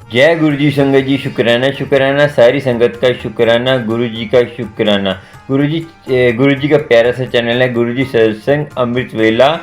जय गुरु जी संगत जी, शुक्राना शुक्राना, सारी संगत का शुक्राना, गुरु जी का शुक्राना। गुरु जी का प्यारा सा चैनल है गुरु जी सत्संग अमृत वेला,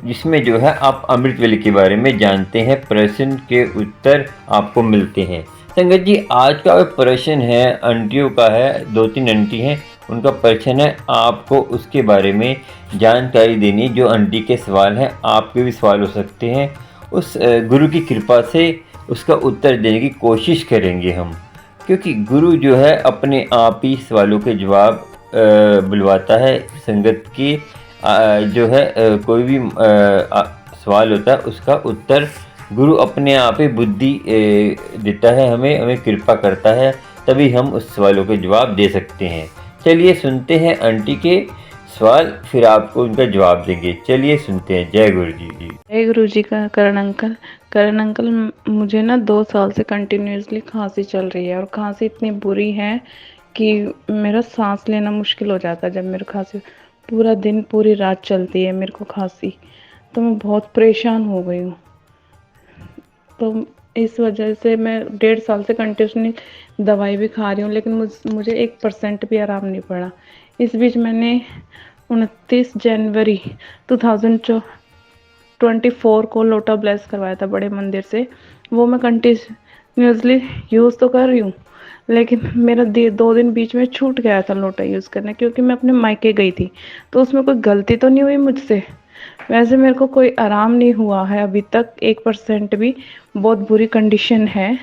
जिसमें जो है आप अमृत वेले के बारे में जानते हैं, प्रश्न के उत्तर आपको मिलते हैं। संगत जी, आज का प्रश्न है आंटियों का है, 2-3 आंटी हैं, उनका प्रश्न है, आपको उसके बारे में जानकारी देनी। जो आंटी के सवाल हैं आपके भी सवाल हो सकते हैं, उस गुरु की कृपा से उसका उत्तर देने की कोशिश करेंगे हम, क्योंकि गुरु जो है अपने आप ही सवालों के जवाब बुलवाता है। संगत की जो है कोई भी सवाल होता है उसका उत्तर गुरु अपने आप ही बुद्धि देता है, हमें कृपा करता है, तभी हम उस सवालों के जवाब दे सकते हैं। चलिए सुनते हैं आंटी के सवाल, फिर आपको उनका जवाब देंगे। चलिए सुनते हैं। जय गुरु जी। जय गुरु जी का करण अंकल, मुझे ना 2 साल से कंटिन्यूसली खांसी चल रही है और खांसी इतनी बुरी है कि मेरा सांस लेना मुश्किल हो जाता है। जब मेरे खांसी पूरा दिन पूरी रात चलती है मेरे को खांसी, तो मैं बहुत परेशान हो गई हूँ। तो इस वजह से मैं 1.5 साल से कंटिन्यूसली दवाई भी खा रही हूँ, लेकिन मुझे 1% भी आराम नहीं पड़ा। इस बीच मैंने 29 जनवरी 2024 को लोटा ब्लेस करवाया था बड़े मंदिर से। वो मैं कंटिन्यूसली यूज़ तो कर रही हूँ, लेकिन मेरा 2 दिन बीच में छूट गया था लोटा यूज़ करना, क्योंकि मैं अपने मायके गई थी। तो उसमें कोई गलती तो नहीं हुई मुझसे। वैसे मेरे को कोई आराम नहीं हुआ है अभी तक 1% भी, बहुत बुरी कंडीशन है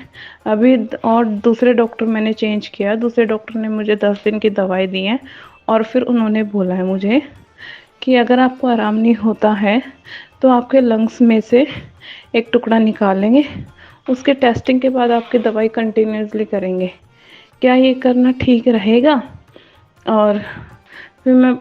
अभी। और दूसरे डॉक्टर मैंने चेंज किया, दूसरे डॉक्टर ने मुझे 10 दिन की दवाई दी है, और फिर उन्होंने बोला है मुझे कि अगर आपको आराम नहीं होता है तो आपके लंग्स में से एक टुकड़ा निकालेंगे, उसके टेस्टिंग के बाद आपकी दवाई कंटिन्यूसली करेंगे। क्या ये करना ठीक रहेगा? और फिर मैं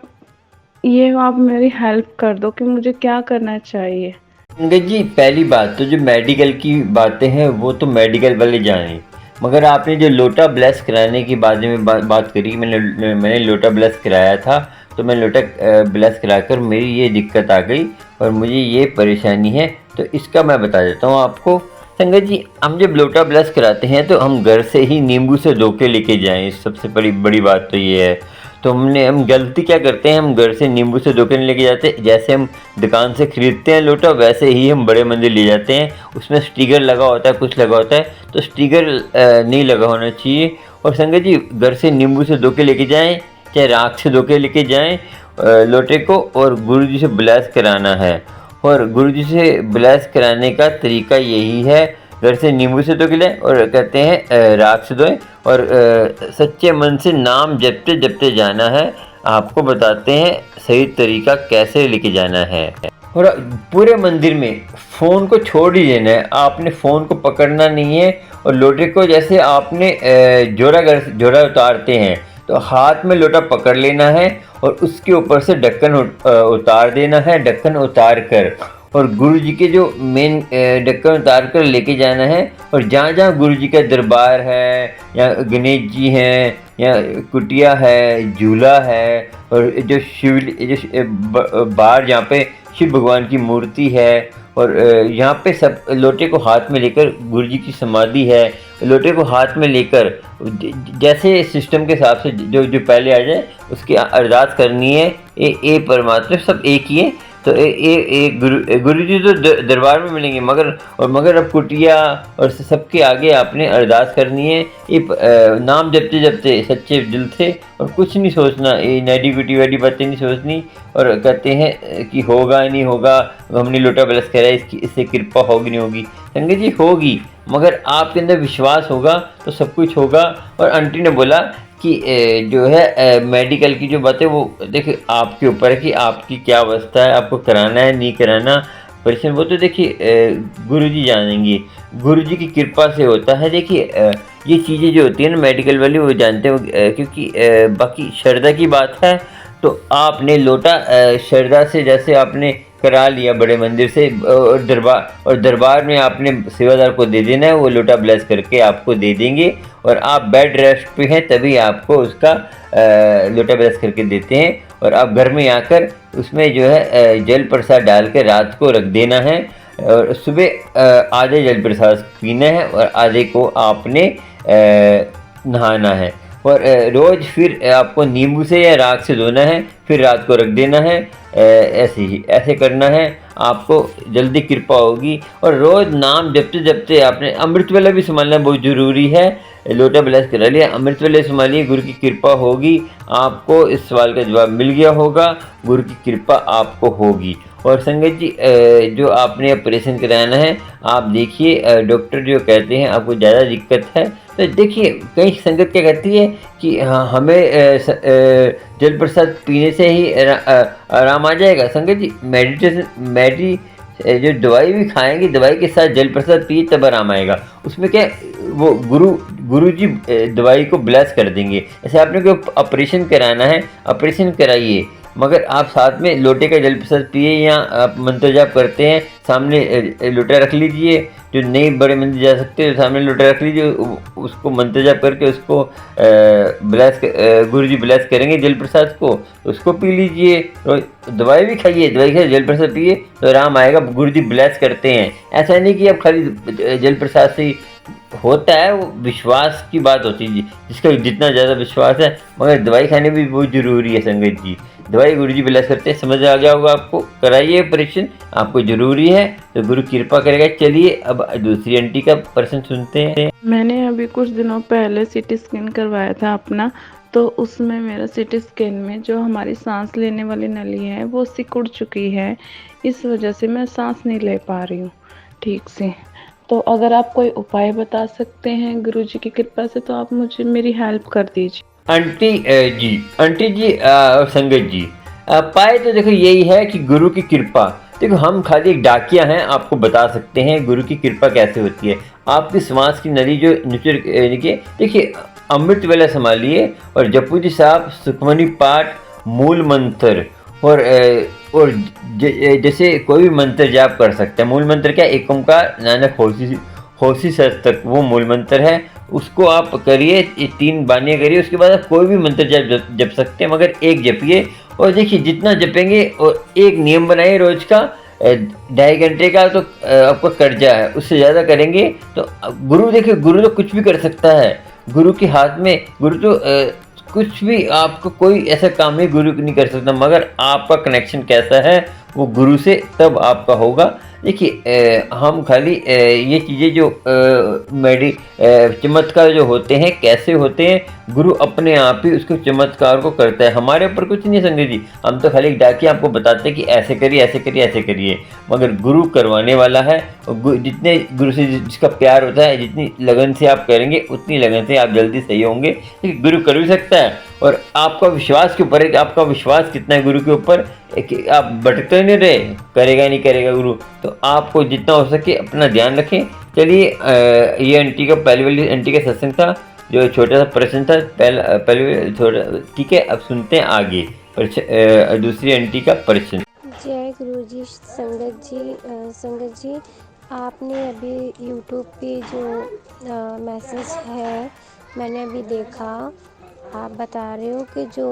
ये आप मेरी हेल्प कर दो कि मुझे क्या करना चाहिए। संगत जी, पहली बात तो जो मेडिकल की बातें हैं वो तो मेडिकल वाले जाने, मगर आपने जो लोटा ब्लेस कराने की बारे में बात करी, मैंने लोटा ब्लेस कराया था, तो मैं लोटा ब्लेस कराकर मेरी ये दिक्कत आ गई और मुझे ये परेशानी है, तो इसका मैं बता देता हूँ आपको। संगत जी, हम जब लोटा ब्लेस कराते हैं तो हम घर से ही नींबू से धो के लेके जाएं, सबसे बड़ी बात तो ये है। तो हम गलती क्या करते हैं, हम घर से नींबू से धो के नहीं लेके जाते, जैसे हम दुकान से खरीदते हैं लोटा वैसे ही हम बड़े मंदिर ले जाते हैं। उसमें स्टिकर लगा होता है, कुछ लगा होता है, तो स्टिकर नहीं लगा होना चाहिए। और संगत जी, घर से नींबू से धो के लेके जाएँ, चाहे राख से धो के लेके जाएँ लोटे को, और गुरु जी से ब्लेस कराना है। और गुरु जी से ब्लेस कराने का तरीका यही है, घर से नींबू से धो के लें और कहते हैं राख से धोएं, और सच्चे मन से नाम जपते जपते जाना है। आपको बताते हैं सही तरीका कैसे लेके जाना है। और पूरे मंदिर में फ़ोन को छोड़ ही देना है, आपने फ़ोन को पकड़ना नहीं है। और लोटे को जैसे आपने जोड़ा उतारते हैं तो हाथ में लोटा पकड़ लेना है और उसके ऊपर से ढक्कन उतार देना है। ढक्कन उतार कर और गुरु जी के जो मेन ढक्कन उतार कर लेके जाना है। और जहाँ जहाँ गुरु जी का दरबार है, या गणेश जी हैं, या कुटिया है, झूला है, और जो बाहर जहाँ पे शिव भगवान की मूर्ति है, और यहाँ पे सब लोटे को हाथ में लेकर, गुरु जी की समाधि है, लोटे को हाथ में लेकर जैसे सिस्टम के हिसाब से जो पहले आ जाए उसकी अरदास करनी है। ए परमात्मा सब एक ही है, तो गुरु जी तो दरबार में मिलेंगे, मगर अब कुटिया और सबके आगे आपने अरदास करनी है। ये नाम जपते जपते सच्चे दिल से, और कुछ नहीं सोचना, ये नेगेटिविटी वाली बातें नहीं सोचनी। और कहते हैं कि होगा नहीं होगा, हमने लोटा ब्लेस करा है, इससे कृपा होगी नहीं होगी। संगत जी, होगी, मगर आपके अंदर विश्वास होगा तो सब कुछ होगा। और आंटी ने बोला कि जो है मेडिकल की जो बात है वो देखिए आपके ऊपर है कि आपकी क्या अवस्था है, आपको कराना है नहीं कराना परेशान, वो तो देखिए गुरु जी जानेंगे, गुरु जी की कृपा से होता है। देखिए ये चीज़ें जो होती हैं ना मेडिकल वाली, वो जानते हो, क्योंकि बाकी श्रद्धा की बात है, तो आपने लोटा श्रद्धा से जैसे आपने करा लिया बड़े मंदिर से, और दरबार में आपने सेवादार को दे देना है, वो लोटा ब्लेस करके आपको दे देंगे। और आप बेड रेस्ट पे हैं तभी आपको उसका लोटा ब्लेस करके देते हैं। और आप घर में आकर उसमें जो है जल प्रसाद डाल के रात को रख देना है। और सुबह आधे जल प्रसाद पीना है और आधे को आपने नहाना है। और रोज़ फिर आपको नींबू से या राख से धोना है, फिर रात को रख देना है। ऐसे करना है, आपको जल्दी कृपा होगी। और रोज़ नाम जपते जपते आपने अमृत वेला भी संभालना बहुत ज़रूरी है। लोटा ब्लेस करा लिया, अमृत वेले संभालिए, गुरु की कृपा होगी। आपको इस सवाल का जवाब मिल गया होगा, गुरु की कृपा आपको होगी। और संगत जी, जो आपने ऑपरेशन कराना है, आप देखिए डॉक्टर जो कहते हैं आपको ज़्यादा दिक्कत है, तो देखिए कई संगत क्या कहती है कि हाँ हमें जल प्रसाद पीने से ही आराम आ जाएगा। संगत जी, जो दवाई भी खाएंगे, दवाई के साथ जल प्रसाद पिए तब आराम आएगा। उसमें क्या वो गुरु जी दवाई को ब्लेस कर देंगे। जैसे आपने कोई ऑपरेशन कराना है, ऑपरेशन कराइए, मगर आप साथ में लोटे का जल प्रसाद पिए या आप मंत्र जाप करते हैं, सामने लोटा रख लीजिए। जो नहीं बड़े मंदिर जा सकते तो सामने लोटा रख लीजिए, उसको मंत्र जाप करके उसको गुरु जी ब्लेस करेंगे जल प्रसाद को, उसको पी लीजिए। और दवाई भी खाइए, दवाई खाइए, जल प्रसाद पिए तो आराम आएगा। गुरु जी ब्लेस करते हैं। ऐसा नहीं कि आप खाली जल प्रसाद से होता है, वो विश्वास की बात होती है, जिसका जितना ज़्यादा विश्वास है। मगर दवाई खाने भी बहुत ज़रूरी है संगत जी। दवाई गुरु जी ब्लेस करते हैं, समझ आ गया होगा आपको। कराइए ऑपरेशन, आपको ज़रूरी है तो गुरु कृपा करेगा। चलिए अब दूसरी आंटी का प्रश्न सुनते हैं। मैंने अभी कुछ दिनों पहले सीटी स्कैन करवाया था अपना, तो उसमें मेरा सीटी स्कैन में जो हमारी सांस लेने वाली नली है वो सिकुड़ चुकी है। इस वजह से मैं सांस नहीं ले पा रही हूँ ठीक से। तो अगर आप कोई उपाय बता सकते हैं गुरुजी की कृपा से, तो आप मुझे मेरी हेल्प कर दीजिए। आंटी जी संगत जी, पाए तो देखो यही है कि गुरु की कृपा। देखो हम खाली एक डाकिया हैं, आपको बता सकते हैं गुरु की कृपा कैसे होती है। आपकी श्वास की नली जो नीचे देखिए, अमृत वेला संभालिए और जपू जी साहब सुखमनी पाठ, मूल मंत्र और जैसे कोई भी मंत्र जाप कर सकते हैं। मूल मंत्र क्या, एक ओंकार नानक होशी सच तक, वो मूल मंत्र है। उसको आप करिए, 3 बानियाँ करिए, उसके बाद आप कोई भी मंत्र जप सकते हैं, मगर एक जपिए। और देखिए जितना जपेंगे, और एक नियम बनाइए रोज का 2.5 घंटे का, तो आपका कर्जा है। उससे ज़्यादा करेंगे तो गुरु, देखिए गुरु तो कुछ भी कर सकता है। गुरु के हाथ में, गुरु तो कुछ भी, आपको कोई ऐसा काम नहीं गुरु नहीं कर सकता, मगर आपका कनेक्शन कैसा है वो गुरु से, तब आपका होगा। देखिए हम खाली ये चीज़ें जो चमत्कार जो होते हैं कैसे होते हैं, गुरु अपने आप ही उसको चमत्कार को करता है। हमारे ऊपर कुछ नहीं संगत जी, हम तो खाली डाकिए आपको बताते हैं कि ऐसे करिए ऐसे करिए ऐसे करिए, मगर गुरु करवाने वाला है। जितने गुरु से जिसका प्यार होता है, जितनी लगन से आप करेंगे उतनी लगन से आप जल्दी सही होंगे। क्योंकि गुरु कर भी सकता है, और आपका विश्वास के ऊपर है कि आपका विश्वास कितना है गुरु के ऊपर, कि आप भटकते नहीं रहे, करेगा नहीं करेगा गुरु। तो आपको जितना हो सके अपना ध्यान रखें। चलिए ये आंटी का, पहली वाली आंटी का सत्संग था, जो छोटा सा प्रश्न था पहले थोड़ा, ठीक है। अब सुनते हैं आगे दूसरी आंटी का प्रश्न। जय गुरु जी। संगत जी, आपने अभी यूट्यूब पे जो मैसेज है मैंने अभी देखा, आप बता रहे हो कि जो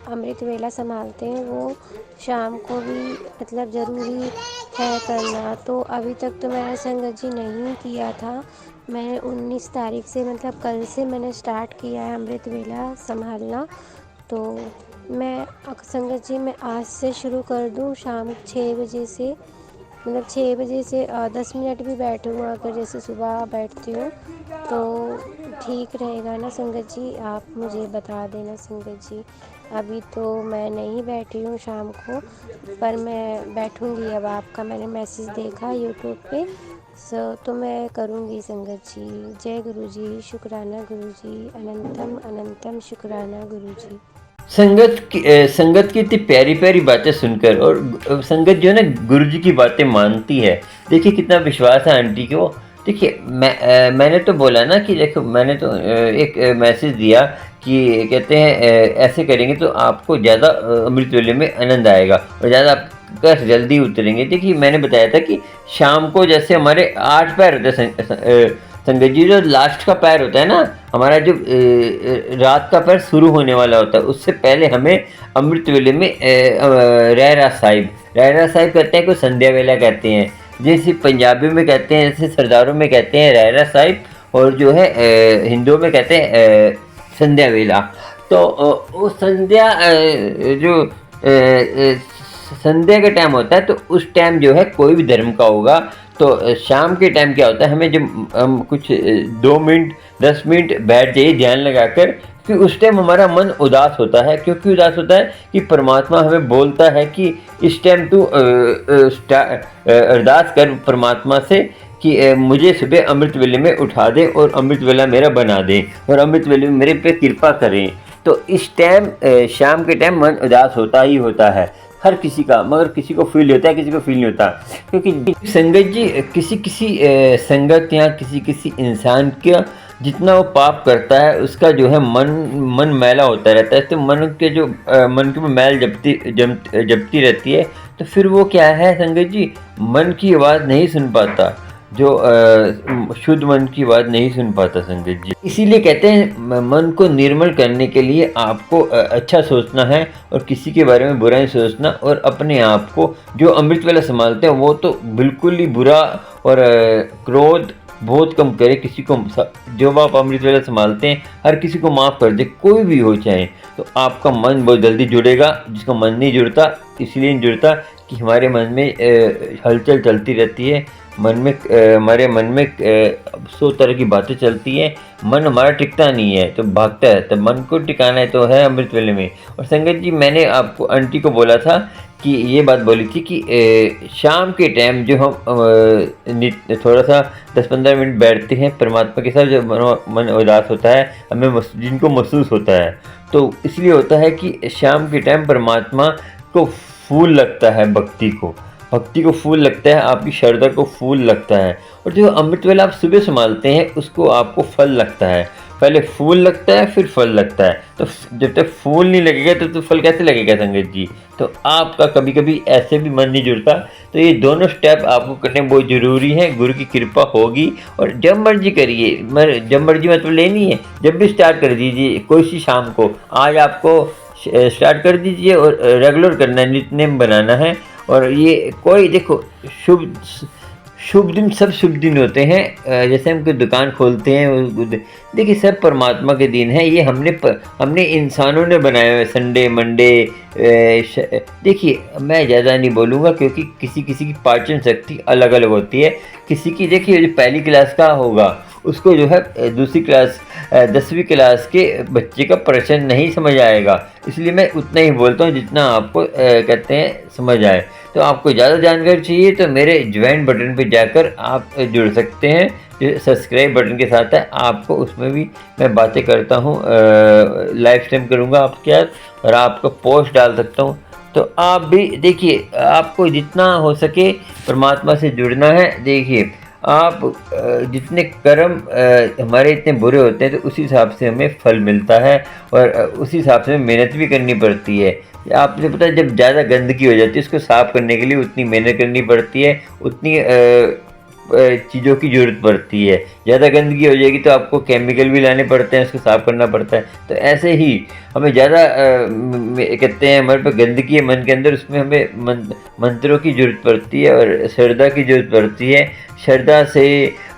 अमृत वेला संभालते हैं वो शाम को भी मतलब ज़रूरी है करना। तो अभी तक तो मैंने संगत जी नहीं किया था। मैंने 19 तारीख से, मतलब कल से मैंने स्टार्ट किया है अमृत वेला संभालना। तो मैं संगत जी, मैं आज से शुरू कर दूँ शाम 6 बजे से, मतलब 6 बजे से 10 मिनट भी बैठूँ अगर, जैसे सुबह बैठती हूँ तो ठीक रहेगा ना संगत जी? आप मुझे बता देना संगत जी। अभी तो मैं नहीं बैठी हूँ शाम को, पर मैं बैठूँगी। अब आपका मैंने मैसेज देखा यूट्यूब पे, तो मैं करूँगी संगत जी। जय गुरु जी, शुक्राना गुरु जी, अनंतम अनंतम शुक्राना गुरु जी। संगत की इतनी प्यारी प्यारी बातें सुनकर, और संगत जो है ना गुरु जी की बातें मानती है। देखिए कितना विश्वास है आंटी को। देखिए मैंने तो बोला ना कि देखो, मैंने तो एक मैसेज दिया कि कहते हैं ऐसे करेंगे तो आपको ज़्यादा अमृत वेले में आनंद आएगा और ज़्यादा आपका जल्दी उतरेंगे। देखिए मैंने बताया था कि शाम को जैसे हमारे 8 पैर होते हैं संगत जी, जो लास्ट का पैर होता है ना हमारा, जो रात का पैर शुरू होने वाला होता है, उससे पहले हमें अमृत वेले में रहरास साहिब कहते हैं, कोई संध्या वेला कहते हैं। जैसे पंजाबी में कहते हैं, जैसे सरदारों में कहते हैं रहरा साहिब, और जो है हिंदुओं में कहते हैं संध्या वेला। तो वो संध्या जो संध्या का टाइम होता है, तो उस टाइम जो है कोई भी धर्म का होगा, तो शाम के टाइम क्या होता है, हमें जब हम कुछ 2 मिनट 10 मिनट बैठ जाइए ध्यान लगाकर, कि उस टाइम हमारा मन उदास होता है। क्योंकि उदास होता है कि परमात्मा हमें बोलता है कि इस टाइम तू अरदास कर परमात्मा से कि मुझे सुबह अमृत वेले में उठा दे और अमृत वेला मेरा बना दे और अमृत वेले में मेरे पे कृपा करें। तो इस टाइम शाम के टाइम मन उदास होता ही होता है हर किसी का, मगर किसी को फील होता है, किसी को फील नहीं होता। क्योंकि संगत जी किसी किसी संगत या किसी किसी इंसान का जितना वो पाप करता है, उसका जो है मन मैला होता रहता है। तो मन के जो मन के मैल जपती रहती है, तो फिर वो क्या है संगत जी, मन की आवाज़ नहीं सुन पाता, जो शुद्ध मन की बात नहीं सुन पाता संगत जी। इसीलिए कहते हैं मन को निर्मल करने के लिए आपको अच्छा सोचना है और किसी के बारे में बुरा नहीं सोचना, और अपने आप को जो अमृत वेला संभालते हैं वो तो बिल्कुल ही बुरा और क्रोध बहुत कम करे। किसी को जो आप अमृत वेला संभालते हैं हर किसी को माफ़ कर दे, कोई भी हो चाहे, तो आपका मन बहुत जल्दी जुड़ेगा। जिसका मन नहीं जुड़ता इसलिए नहीं जुड़ता कि हमारे मन में हलचल चलती रहती है, मन में हमारे मन में 100 तरह की बातें चलती हैं, मन हमारा टिकता नहीं है तो भागता है। तो मन को टिकाना है तो है अमृत वेले में। और संगत जी मैंने आपको आंटी को बोला था कि ये बात बोली थी कि शाम के टाइम जो हम थोड़ा सा 10-15 मिनट बैठते हैं परमात्मा के साथ, जब मन उदास होता है हमें जिनको महसूस होता है, तो इसलिए होता है कि शाम के टाइम परमात्मा को फूल लगता है, भक्ति को फूल लगता है, आपकी श्रद्धा को फूल लगता है। और जो अमृत वेला आप सुबह संभालते हैं उसको आपको फल लगता है। पहले फूल लगता है फिर फल लगता है। तो जब तक फूल नहीं लगेगा तो फल कैसे लगेगा संगत जी। तो आपका कभी कभी ऐसे भी मन नहीं जुड़ता। तो ये दोनों स्टेप आपको करने बहुत ज़रूरी है, गुरु की कृपा होगी। और जब मर्जी करिए, जब मर्जी मतलब लेनी है, जब भी स्टार्ट कर दीजिए। कोई सी शाम को आज आपको स्टार्ट कर दीजिए और रेगुलर करना है, नित्यनेम बनाना है। और ये कोई देखो शुभ दिन, सब शुभ दिन होते हैं। जैसे हम कोई दुकान खोलते हैं, देखिए सब परमात्मा के दिन है। ये हमने इंसानों ने बनाए हुए संडे मंडे। देखिए मैं ज़्यादा नहीं बोलूँगा क्योंकि किसी किसी की पाचन शक्ति अलग अलग होती है। किसी की देखिए जो पहली क्लास का होगा उसको जो है दूसरी क्लास 10वीं क्लास के बच्चे का प्रश्न नहीं समझ आएगा। इसलिए मैं उतना ही बोलता हूँ जितना आपको कहते हैं समझ आए। तो आपको ज़्यादा जानकारी चाहिए तो मेरे ज्वाइन बटन पे जाकर आप जुड़ सकते हैं, जो सब्सक्राइब बटन के साथ है। आपको उसमें भी मैं बातें करता हूँ, लाइव स्ट्रीम करूँगा आपके साथ और आपको पोस्ट डाल सकता हूँ। तो आप भी देखिए, आपको जितना हो सके परमात्मा से जुड़ना है। देखिए आप जितने कर्म हमारे इतने बुरे होते हैं तो उसी हिसाब से हमें फल मिलता है और उसी हिसाब से मेहनत भी करनी पड़ती है। आपने पता है जब ज़्यादा गंदगी हो जाती है उसको साफ़ करने के लिए उतनी मेहनत करनी पड़ती है, उतनी चीज़ों की ज़रूरत पड़ती है। ज़्यादा गंदगी हो जाएगी तो आपको केमिकल भी लाने पड़ते हैं, उसको साफ़ करना पड़ता है। तो ऐसे ही हमें ज़्यादा कहते हैं हमारे पास गंदगी है मन के अंदर, उसमें हमें मंत्रों की ज़रूरत पड़ती है और श्रद्धा की ज़रूरत पड़ती है। श्रद्धा से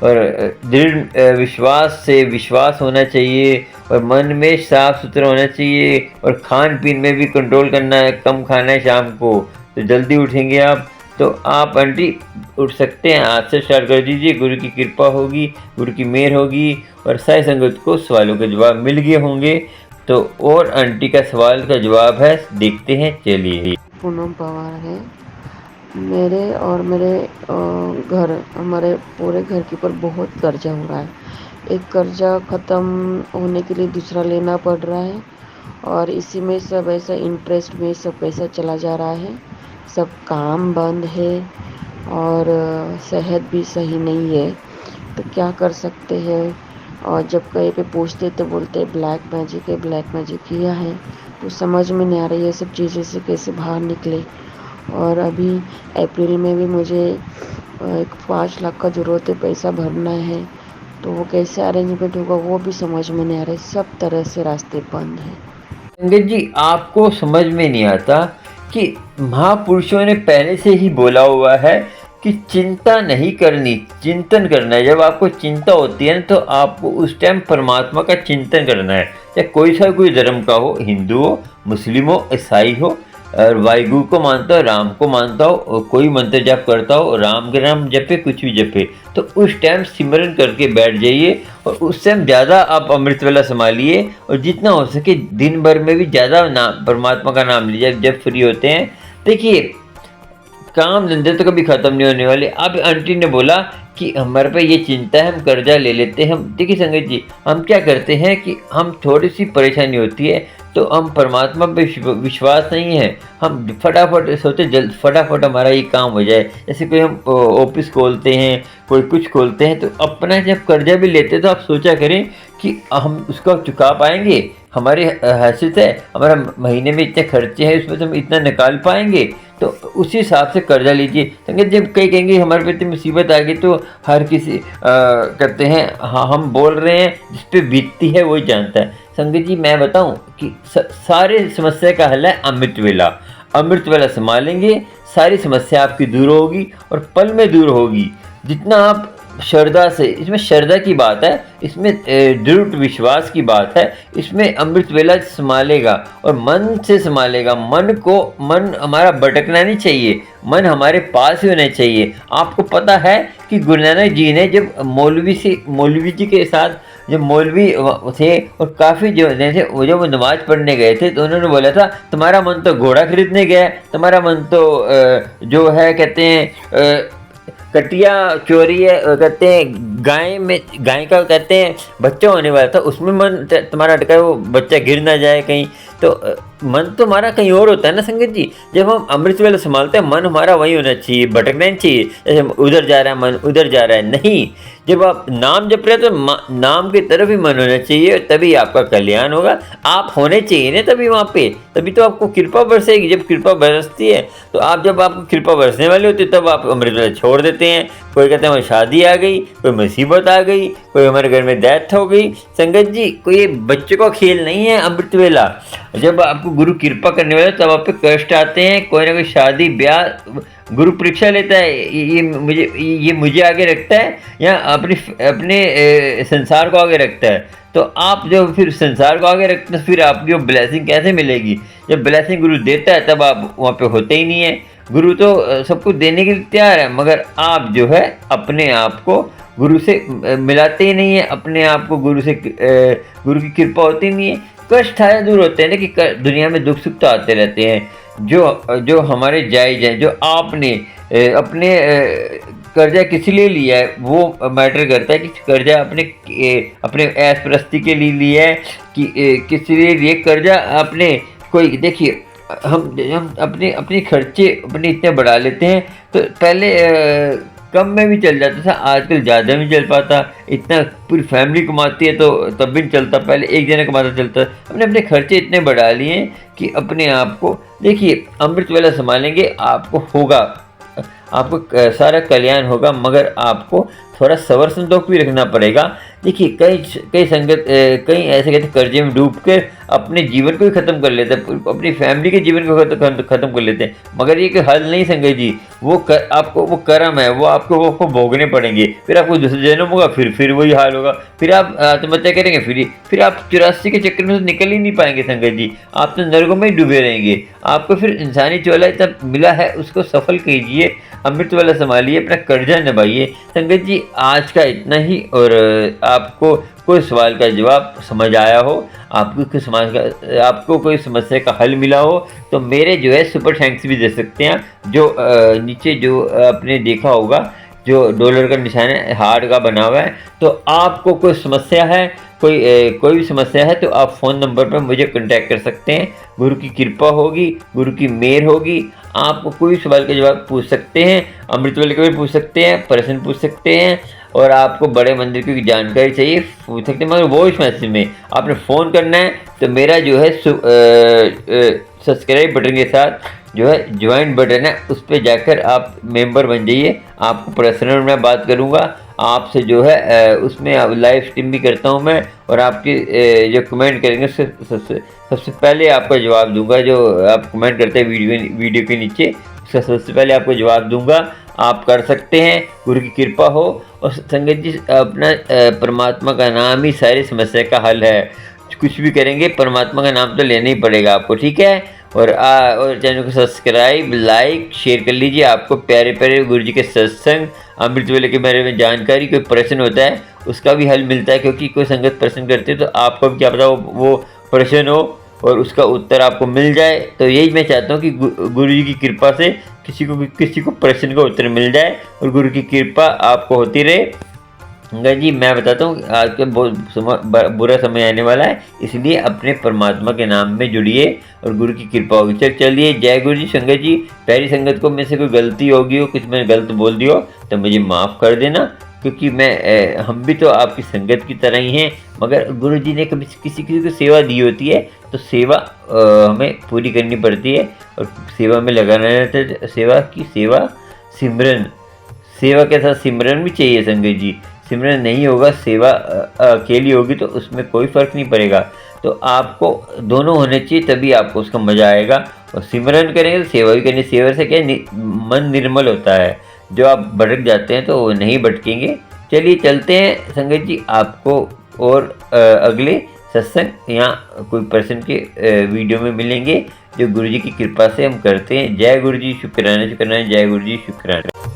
और दृढ़ विश्वास से विश्वास होना चाहिए और मन में साफ़ सुथरा होना चाहिए। और खान पीन में भी कंट्रोल करना है, कम खाना है शाम को। तो जल्दी उठेंगे आप तो आप आंटी उठ सकते हैं। आज से स्टार्ट कर दीजिए, गुरु की कृपा होगी, गुरु की मेहर होगी और साई संगत को सवालों के जवाब मिल गए होंगे। तो और आंटी का सवाल का जवाब है, देखते हैं, चलिए। पूनम पवार है। मेरे और मेरे घर, हमारे पूरे घर के ऊपर बहुत कर्जा हो रहा है। एक कर्जा ख़त्म होने के लिए दूसरा लेना पड़ रहा है और इसी में सब ऐसा इंटरेस्ट में सब पैसा चला जा रहा है। सब काम बंद है और सेहत भी सही नहीं है। तो क्या कर सकते हैं। और जब कहीं पे पूछते तो बोलते हैं ब्लैक मैजिक है, ब्लैक मैजिक किया है। तो समझ में नहीं आ रही है सब चीज़ें से कैसे बाहर निकले। और अभी अप्रैल में भी मुझे 5 लाख का ज़रूरत है, पैसा भरना है। तो वो कैसे अरेंजमेंट होगा वो भी समझ में नहीं आ रहा है। सब तरह से रास्ते बंद हैं। संगत जी आपको समझ में नहीं आता कि महापुरुषों ने पहले से ही बोला हुआ है कि चिंता नहीं करनी, चिंतन करना है। जब आपको चिंता होती है ना तो आपको उस टाइम परमात्मा का चिंतन करना है, चाहे कोई धर्म का हो, हिंदू हो, मुस्लिम हो, ईसाई हो, और वाहिगुरु को मानता हो, राम को मानता हो, और कोई मंत्र जाप करता हो, राम के नाम जपे, कुछ भी जपे, तो उस टाइम सिमरन करके बैठ जाइए और उस टाइम ज़्यादा आप अमृत वेला संभालिए और जितना हो सके दिन भर में भी ज़्यादा नाम परमात्मा का नाम लीजिए जब फ्री होते हैं। देखिए काम धंधे तो कभी ख़त्म नहीं होने वाले। अब आंटी ने बोला कि हमारे पे ये चिंता है, हम कर्जा ले लेते हैं। हम देखिए संगत जी, हम क्या करते हैं कि हम थोड़ी सी परेशानी होती है तो हम परमात्मा पे विश्वास नहीं है, हम फटाफट सोचते जल्द फटाफट हमारा ये काम हो जाए। जैसे कोई हम ऑफिस खोलते हैं, कोई कुछ खोलते हैं, तो अपना जब कर्जा भी लेते हैं तो आप सोचा करें कि हम उसको चुका पाएंगे, हमारी हैसियत है, हमारा महीने में इतने खर्चे हैं, उसमें से हम इतना निकाल पाएंगे, तो उसी हिसाब से कर्जा लीजिए। संगत जब कई कहेंगे हमारे पे इतनी मुसीबत आ गई, तो हर किसी कहते हैं हाँ हम बोल रहे हैं, जिस पे बीतती है वही जानता है। संगत जी मैं बताऊं कि सारे समस्या का हल है अमृत वेला। अमृत वेला संभालेंगे, सारी समस्या आपकी दूर होगी और पल में दूर होगी। जितना आप श्रद्धा से, इसमें श्रद्धा की बात है, इसमें दृढ़ विश्वास की बात है, इसमें अमृत वेला संभालेगा और मन से संभालेगा। मन हमारा भटकना नहीं चाहिए, मन हमारे पास ही होना चाहिए। आपको पता है कि गुरु नानक जी ने जब मौलवी जी के साथ जब मौलवी थे और काफ़ी जो जैसे वो जब वो नमाज पढ़ने गए थे तो उन्होंने बोला था तुम्हारा मन तो घोड़ा खरीदने गया है, तुम्हारा मन तो जो है कहते हैं कटिया चोरी है, कहते हैं गाय का कहते हैं बच्चा होने वाला था, उसमें मन तुम्हारा अटका है, वो बच्चा गिर ना जाए कहीं, तो मन तो हमारा कहीं और होता है ना संगत जी। जब हम अमृत वेला संभालते हैं मन हमारा वही होना चाहिए, भटकना नहीं चाहिए जैसे उधर जा रहा है मन उधर जा रहा है, नहीं। जब आप नाम जप रहे हो तो नाम की तरफ ही मन होना चाहिए, तभी आपका कल्याण होगा। आप होने चाहिए ना तभी वहाँ पे, तभी तो आपको कृपा बरसेगी। जब कृपा बरसती है तो आप जब आपको कृपा बरसने वाली होती है तब आप अमृत वेला छोड़ देते हैं। कोई कहते हैं हमारी शादी आ गई, कोई मुसीबत आ गई, कोई हमारे घर में डेथ हो गई। संगत जी कोई बच्चे का खेल नहीं है अमृत वेला। जब आपको गुरु कृपा करने वाले तब आप पे कष्ट आते हैं, कोई ना कोई शादी ब्याह गुरु परीक्षा लेता है, ये मुझे आगे रखता है या अपने संसार को आगे रखता है। तो आप जब फिर संसार को आगे रखते हैं फिर आपकी वो ब्लेसिंग कैसे मिलेगी? जब ब्लेसिंग गुरु देता है तब आप वहाँ पे होते ही नहीं है। गुरु तो सब कुछ देने के लिए तैयार है, मगर आप जो है अपने आप को गुरु से मिलाते ही नहीं है, अपने आप को गुरु की कृपा होती नहीं है। कष्ट आए दूर होते हैं ना कि दुनिया में दुख सुख तो आते रहते हैं, जो हमारे जायज़ हैं, जो आपने अपने कर्जा किस लिए लिया है वो मैटर करता है कि कर्जा अपने ऐश प्रस्ती के लिए लिया है कि किस लिए लिए कर्जा आपने। कोई देखिए हम अपने खर्चे अपने इतने बढ़ा लेते हैं, तो पहले कम में भी चल जाता था, आजकल ज़्यादा नहीं चल पाता। इतना पूरी फैमिली कमाती है तो तब भी नहीं चलता, पहले एक जना कमाता चलता। हमने अपने खर्चे इतने बढ़ा लिए हैं कि अपने आप को देखिए अमृत वेला संभालेंगे, आपको सारा कल्याण होगा, मगर आपको थोड़ा सबर संतोष भी रखना पड़ेगा। देखिए कई संगत कई ऐसे कहते कर्जे में डूब कर अपने जीवन को ही ख़त्म कर लेते हैं, अपनी फैमिली के जीवन को ख़त्म कर लेते हैं, मगर ये कोई हल नहीं संगत जी। आपको वो कर्म है, वो आपको भोगने पड़ेंगे, फिर आपको दूसरे जन्म होगा, फिर वही हाल होगा, फिर आप आत्महत्या करेंगे, फिर आप 84 के चक्कर में निकल ही नहीं पाएंगे संगत जी। आप तो नरकों में ही डूबे रहेंगे। आपको फिर इंसानी चोला इतना मिला है उसको सफल कीजिए, अमृत वाला संभालिए, अपना कर्जा निभाइए। संगत जी आज का इतना ही, और आपको कोई सवाल का जवाब समझ आया हो, आपको कोई समस्या का हल मिला हो, तो मेरे जो है सुपर थैंक्स भी दे सकते हैं। जो नीचे जो आपने देखा होगा जो डॉलर का निशान है हार्ट का बना हुआ है, तो आपको कोई समस्या है, कोई भी समस्या है तो आप फ़ोन नंबर पर मुझे कांटेक्ट कर सकते हैं। गुरु की कृपा होगी, गुरु की मेहर होगी, आपको कोई सवाल का जवाब पूछ सकते हैं, अमृत वेले का भी पूछ सकते हैं, प्रश्न पूछ सकते हैं, और आपको बड़े मंदिर की जानकारी चाहिए पूछ सकते हैं, मगर वॉइस मैसेज में आपने फ़ोन करना है। तो मेरा जो है सब्सक्राइब बटन के साथ जो है ज्वाइन बटन है, उस पर जाकर आप मेंबर बन जाइए। आपको पर्सनल में बात करूँगा आपसे, जो है उसमें लाइव स्ट्रीम भी करता हूँ मैं, और आपके जो कमेंट करेंगे सबसे पहले आपका जवाब दूंगा। जो आप कमेंट करते हैं वीडियो के नीचे, उसका सबसे पहले आपको जवाब दूंगा। आप कर सकते हैं, गुरु की कृपा हो। और संगत जी अपना परमात्मा का नाम ही सारी समस्या का हल है। कुछ भी करेंगे परमात्मा का नाम तो लेना ही पड़ेगा आपको, ठीक है। और चैनल को सब्सक्राइब, लाइक, शेयर कर लीजिए। आपको प्यारे प्यारे गुरु जी के सत्संग, अमृत वेले के बारे में जानकारी, कोई प्रश्न होता है उसका भी हल मिलता है, क्योंकि कोई संगत प्रश्न करते हैं तो आपको भी क्या पता वो प्रश्न हो और उसका उत्तर आपको मिल जाए। तो यही मैं चाहता हूँ कि गुरु जी की कृपा से किसी को प्रश्न का उत्तर मिल जाए और गुरु की कृपा आपको होती रहे। गंगा जी मैं बताता हूँ आज का बहुत बुरा समय आने वाला है, इसलिए अपने परमात्मा के नाम में जुड़िए और गुरु की कृपा होगी। चलिए, जय गुरु जी। संगत जी प्यारी संगत को मेरे से कोई गलती होगी हो, कुछ मैंने गलत बोल दिया तो मुझे माफ़ कर देना, क्योंकि हम भी तो आपकी संगत की तरह ही हैं। मगर गुरु जी ने कभी किसी को सेवा दी होती है तो सेवा हमें पूरी करनी पड़ती है और सेवा में लगाना रहता है। सेवा सिमरन, सेवा के साथ सिमरन भी चाहिए संगत जी। सिमरन नहीं होगा, सेवा अकेली होगी तो उसमें कोई फ़र्क नहीं पड़ेगा। तो आपको दोनों होने चाहिए, तभी आपको उसका मज़ा आएगा। और सिमरन करेंगे तो सेवा भी करनी। सेवा से क्या मन निर्मल होता है, जो आप भटक जाते हैं तो वो नहीं भटकेंगे। चलिए चलते हैं संगत जी, आपको और अगले सत्संग या कोई पर्सन के वीडियो में मिलेंगे जो गुरु जी की कृपा से हम करते हैं। जय गुरु जी, शुक्राना शुक्राना, जय गुरु जी, शुक्राना।